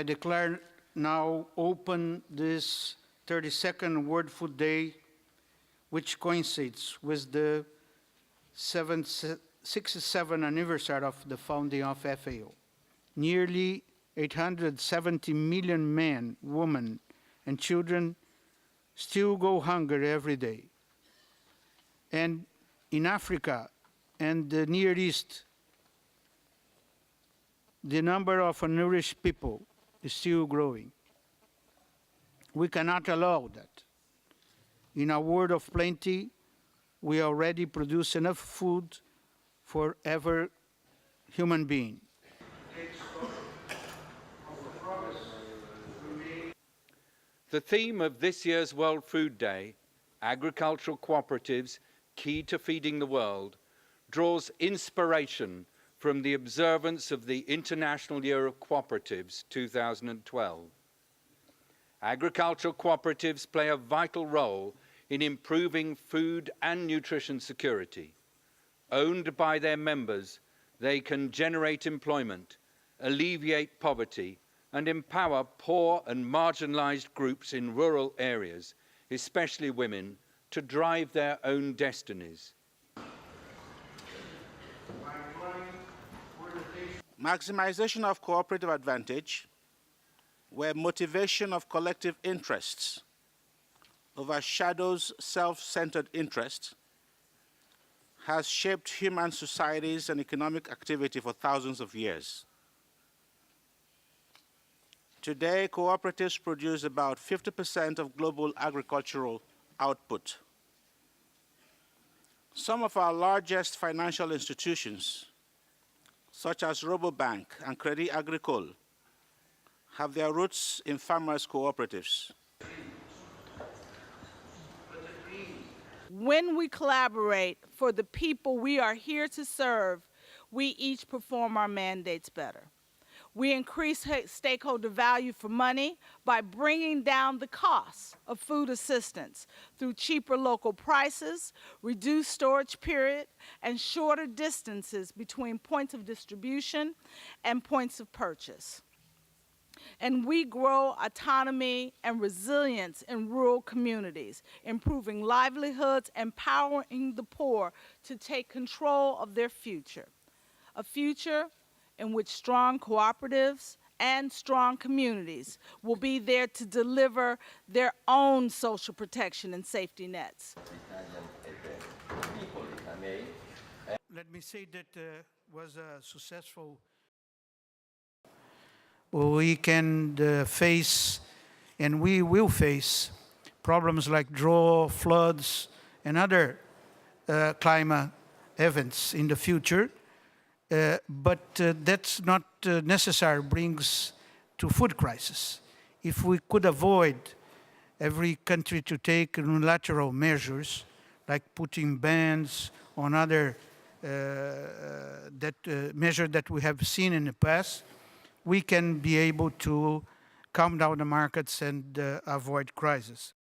declare now open this 32nd World Food Day, which coincides with the 67th anniversary of the founding of FAO. Nearly 870 million men, women, and children still go hungry every day. And in Africa and the Near East, the number of malnourished people is still growing. We cannot allow that. In a world of plenty, we already produce enough food for every human being. The theme of this year's World Food Day, Agricultural Cooperatives, Key to Feeding the World, draws inspiration from the observance of the International Year of Cooperatives 2012. Agricultural cooperatives play a vital role in improving food and nutrition security. Owned by their members, they can generate employment, alleviate poverty, and empower poor and marginalized groups in rural areas, especially women, to drive their own destinies. Maximization of cooperative advantage, where motivation of collective interests overshadows self-centered interests, has shaped human societies and economic activity for thousands of years. Today, cooperatives produce about 50% of global agricultural output. Some of our largest financial institutions, such as Rabobank and Crédit Agricole, have their roots in farmers' cooperatives. When we collaborate for the people we are here to serve, we each perform our mandates better. We increase stakeholder value for money by bringing down the costs of food assistance through cheaper local prices, reduced storage period, and shorter distances between points of distribution and points of purchase. And we grow autonomy and resilience in rural communities, improving livelihoods, empowering the poor to take control of their future. A future in which strong cooperatives and strong communities will be there to deliver their own social protection and safety nets. Let me say that was a successful. We can face, and we will face, problems like drought, floods, and other climate events in the future. But that's not necessary, brings to food crisis. If we could avoid every country to take unilateral measures, like putting bans on other measures that we have seen in the past, we can be able to calm down the markets and avoid crisis.